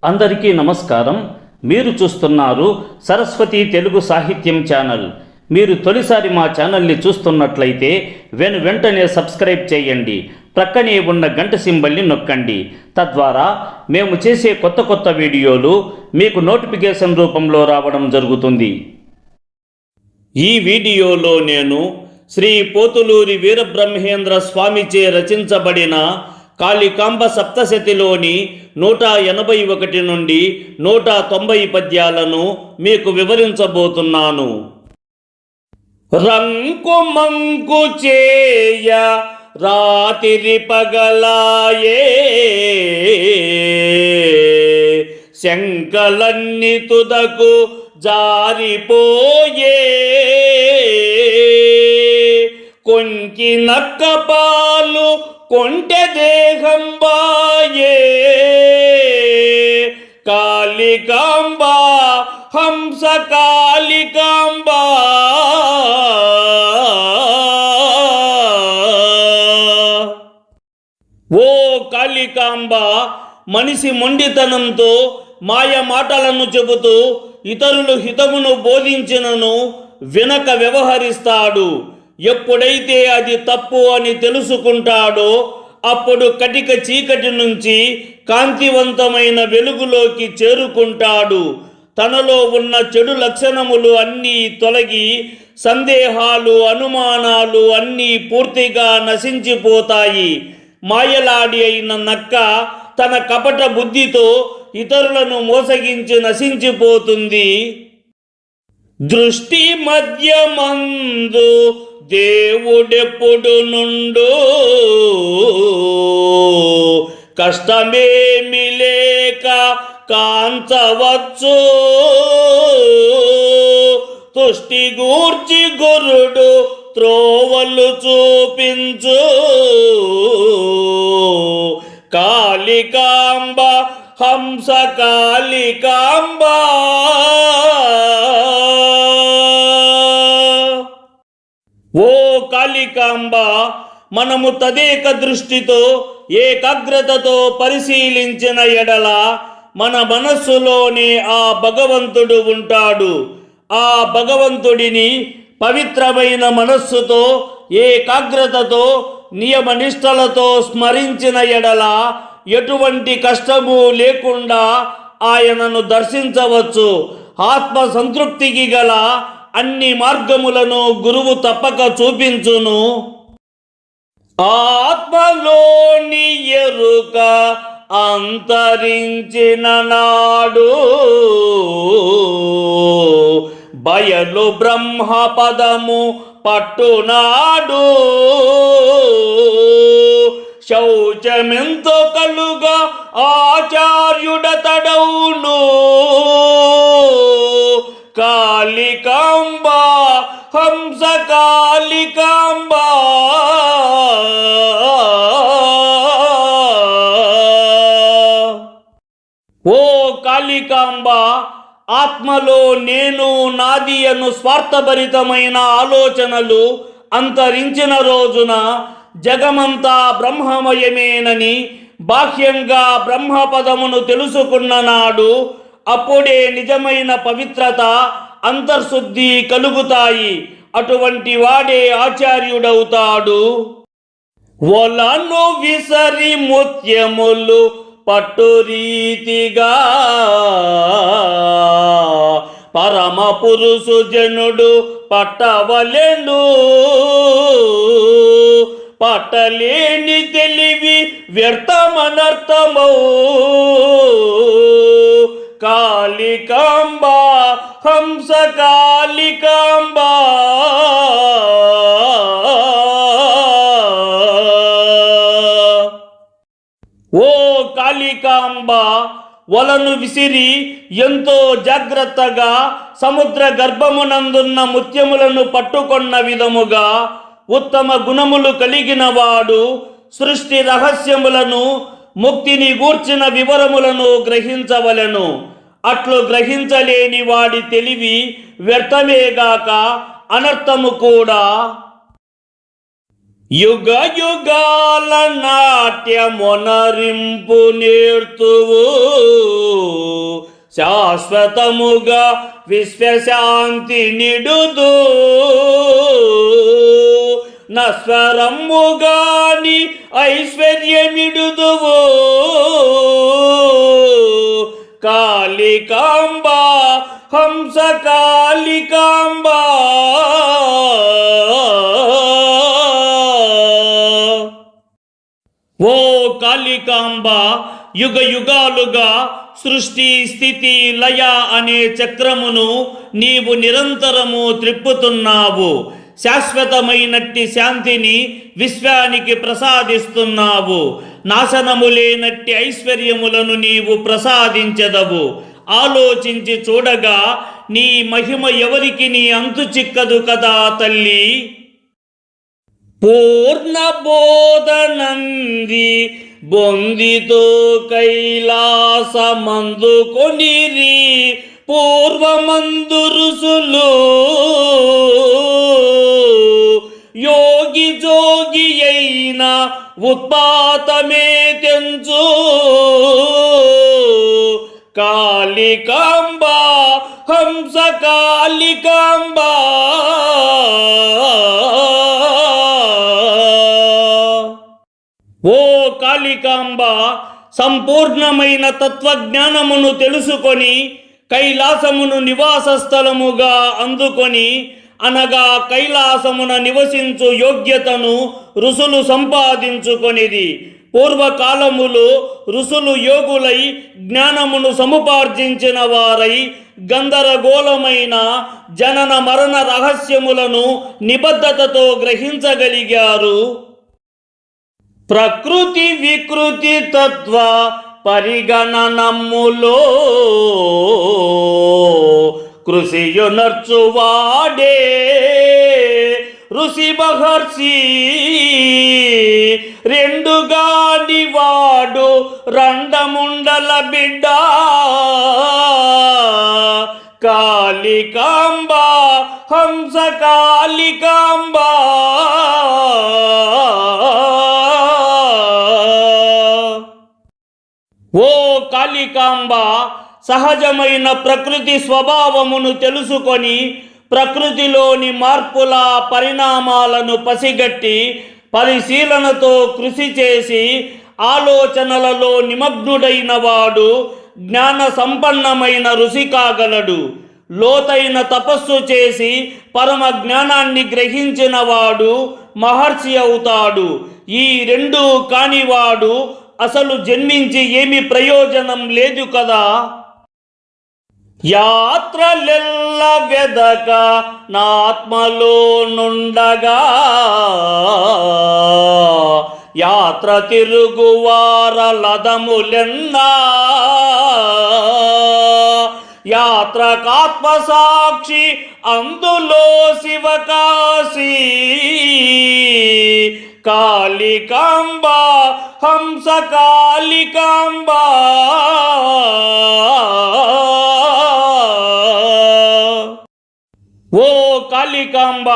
అందరికీ నమస్కారం. మీరు చూస్తున్నారు సరస్వతి తెలుగు సాహిత్యం ఛానల్. మీరు తొలిసారి మా ఛానల్ని చూస్తున్నట్లయితే వెంటనే సబ్స్క్రైబ్ చేయండి. ప్రక్కనే ఉన్న గంట సింబల్ని నొక్కండి. తద్వారా మేము చేసే కొత్త వీడియోలు మీకు నోటిఫికేషన్ రూపంలో రావడం జరుగుతుంది. ఈ వీడియోలో నేను శ్రీ పోతులూరి వీరబ్రహ్మేంద్ర స్వామిచే రచించబడిన కాళికాంబ సప్తశతిలోని 181 నుండి 190 పద్యాలను మీకు వివరించబోతున్నాను. రంకు మంకు చేయ రాతిరి పగలాయే, శంకలన్ని తుదకు జారిపోయే, కొంకి నక్క పాలు కొంటె దేహంబాయే, కాళికాంబ హంస కాళికాంబ, ఓ కాళికాంబ మనిషి మొండితనంతో మాయ మాటలను చెబుతూ ఇతరులు హితమును బోధించినను వినక వ్యవహరిస్తాడు. ఎప్పుడైతే అది తప్పు అని తెలుసుకుంటాడో అప్పుడు కటిక చీకటి నుంచి కాంతివంతమైన వెలుగులోకి చేరుకుంటాడు. తనలో ఉన్న చెడు లక్షణములు అన్నీ తొలగి సందేహాలు అనుమానాలు అన్నీ పూర్తిగా నశించిపోతాయి. మాయలాడి అయిన నక్క తన కపట బుద్ధితో ఇతరులను మోసగించి నశించిపోతుంది. దృష్టి మధ్యమందు దేవుడెప్పుడు నుండు, కష్టమేమి లేక కాంచవచ్చు, తుష్టి గూర్చి గురుడు త్రోవలు చూపించు, కాళికాంబ హంస కాళికాంబ. ఓ కాళికాంబ, మనము తదేక దృష్టితో ఏకాగ్రతతో పరిశీలించిన ఎడల మన మనస్సులోనే ఆ భగవంతుడు ఉంటాడు. ఆ భగవంతుడిని పవిత్రమైన మనస్సుతో ఏకాగ్రతతో నియమనిష్టలతో స్మరించిన ఎడల ఎటువంటి కష్టము లేకుండా ఆయనను దర్శించవచ్చు. ఆత్మ సంతృప్తికి గల అన్ని మార్గములను గురువు తప్పక చూపించును. ఆత్మలోని ఎరుక అంతరించిన నాడు, బయలు బ్రహ్మ పదము పట్టునాడు, శౌచమెంతో కలుగా ఆచార్యుడతడవును, కాళికాంబ హంస కాళికాంబ. ఓ కాళికాంబ, ఆత్మలో నేను నాది అను స్వార్థభరితమైన ఆలోచనలు అంతరించిన రోజున జగమంతా బ్రహ్మమయమేనని బాహ్యంగా బ్రహ్మపదమును తెలుసుకున్న నాడు అప్పుడే నిజమైన పవిత్రత అంతర్శుద్ధి కలుగుతాయి. అటువంటి వాడే ఆచార్యుడవుతాడు. ఒలను విసరి ముత్యములు పట్టు రీతిగా, పరమ పురుషు జనుడు పట్టవలెను, పట్టలేని తెలివి వ్యర్థమనర్థమౌ, కాళికాంబ హంస కాళికాంబ. ఓ కాళికాంబ, వలను విసిరి ఎంతో జాగ్రత్తగా సముద్ర గర్భమునందున్న ముత్యములను పట్టుకొన్న విధముగా ఉత్తమ గుణములు కలిగిన వాడు సృష్టి రహస్యములను ముక్తిని గూర్చిన వివరములను గ్రహించవలెను. అట్లు గ్రహించలేని వాడి తెలివి వ్యర్థమేగాక అనర్థము కూడా. యుగ యుగాల నాట్యమొనరింపు నేర్తువు శాశ్వతముగా విశ్వశాంతి నిడుదు నశ్వరముగాని ఐశ్వర్యమిడుదువు కాళికాంబ హంస కాళికాంబ ఓ కాళికాంబ యుగ యుగాలుగా సృష్టి స్థితి లయ అనే చక్రమును నీవు నిరంతరము త్రిప్పుతున్నావు. శాశ్వతమైనట్టి శాంతిని విశ్వానికి ప్రసాదిస్తున్నావు. నాశనము లేనట్టి ఐశ్వర్యములను నీవు ప్రసాదించెదవు. ఆలోచించి చూడగా నీ మహిమ ఎవరికి నీ అంతు చిక్కదు కదా తల్లి. పూర్ణ బోధనంది బొందితో కైలాసమందు కొనిరి పూర్వమందు ఋషులు యోగి జోగి అయిన ఉత్పాతమే తెంచు కాళికాంబ హంస కాళికాంబ ఓ కాళికాంబ సంపూర్ణమైన తత్వజ్ఞానమును తెలుసుకొని కైలాసమును నివాస స్థలముగా అందుకొని అనగా కైలాసమున నివసించు యోగ్యతను ఋషులు సంపాదించుకొనిది. పూర్వకాలములో ఋషులు యోగులై జ్ఞానమును సముపార్జించిన వారై గందరగోళమైన జనన మరణ రహస్యములను నిబద్ధతతో గ్రహించగలిగారు. ప్రకృతి వికృతి తత్వ పరిగణనములో కృషియునర్చువాడే ఋషి మహర్షి రెండుగాని వాడు రండముండల బిడ్డ కాళికాంబ హంస కాళికాంబ ఓ కాళికాంబ సహజమైన ప్రకృతి స్వభావమును తెలుసుకొని ప్రకృతిలోని మార్పుల పరిణామాలను పసిగట్టి పరిశీలనతో కృషి చేసి ఆలోచనలలో నిమగ్నుడైన వాడు జ్ఞాన సంపన్నమైన ఋషి కాగలడు. లోతైన తపస్సు చేసి పరమ జ్ఞానాన్ని గ్రహించిన వాడు మహర్షి అవుతాడు. ఈ రెండు కానివాడు అసలు జన్మించి ఏమి ప్రయోజనం లేదు కదా. యాత్రలెల్ల వెదక నాత్మలో నుండగా యాత్ర తిరుగువారలదములెన్నా యాత్రకాత్మ సాక్షి అందులో శివకాశీ కాళికాంబ హంస కాళికాంబ ఓ కాళికాంబ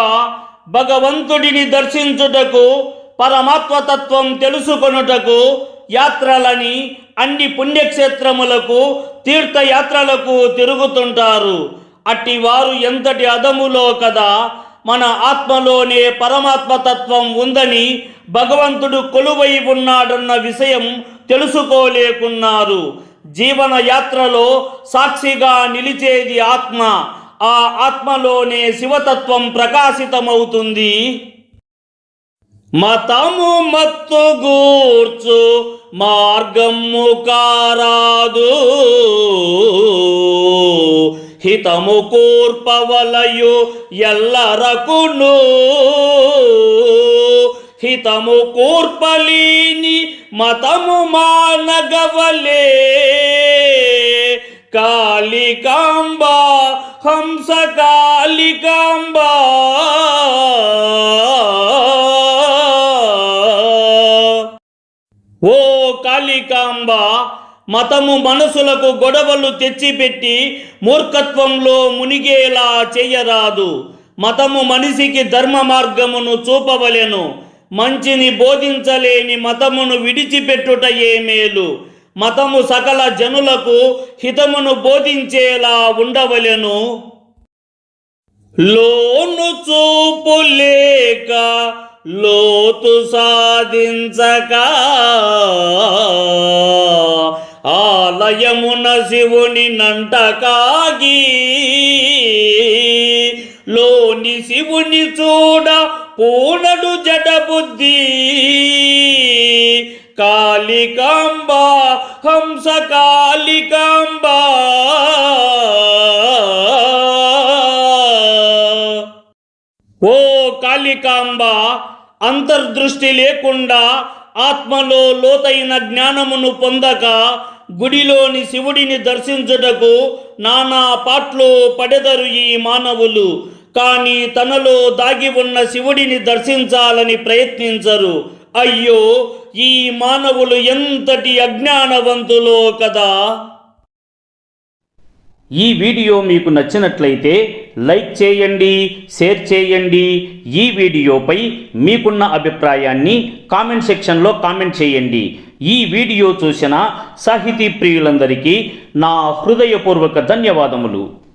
భగవంతుడిని దర్శించుటకు పరమాత్మతత్వం తెలుసుకొనుటకు యాత్రలని అన్ని పుణ్యక్షేత్రములకు తీర్థయాత్రలకు తిరుగుతుంటారు. అట్టి వారు ఎంతటి అదములో కదా. మన ఆత్మలోనే పరమాత్మతత్వం ఉందని భగవంతుడు కొలువై ఉన్నాడన్న విషయం తెలుసుకోలేకున్నారు. జీవన యాత్రలో సాక్షిగా నిలిచేది ఆత్మ. ఆ ఆత్మలోనే శివతత్వం ప్రకాశితమవుతుంది. మతము మత్తు గూర్చు మార్గము కారాదు హితము కూర్పవలయు ఎల్లరకును హితము కూర్పలీని మతము మానగవలే కాళికాంబ హంస కాళికాంబ ఓ కాళికాంబ మతము మనసులకు గొడవలు తెచ్చిపెట్టి మూర్ఖత్వంలో మునిగేలా చేయరాదు. మతము మనిషికి ధర్మ మార్గమును చూపవలెను. మంచిని బోధించలేని మతమును విడిచిపెట్టుటయే మేలు. మతము సకల జనులకు హితమును బోధించేలా ఉండవలెను. లోను చూపు లేక లోతు సాధించక ఆలయమున శివుని నంటకాగి లోని శివుని చూడ పూనడు జడబుద్ధి కాళికాంబ హంస కాళికాంబ. ఓ కాళికాంబ, అంతర్దృష్టి లేకుండా ఆత్మలో లోతైన జ్ఞానమును పొందక గుడిలోని శివుడిని దర్శించుటకు నానా పాట్లు పడెదరు ఈ మానవులు. కానీ తనలో దాగి ఉన్న శివుడిని దర్శించాలని ప్రయత్నించరు. అయ్యో, ఈ మానవులు ఎంతటి అజ్ఞానవంతులో కదా. ఈ వీడియో మీకు నచ్చినట్లయితే లైక్ చేయండి, షేర్ చేయండి. ఈ వీడియోపై మీకున్న అభిప్రాయాన్ని కామెంట్ సెక్షన్లో కామెంట్ చేయండి. ఈ వీడియో చూసిన సాహితీ ప్రియులందరికీ నా హృదయపూర్వక ధన్యవాదములు.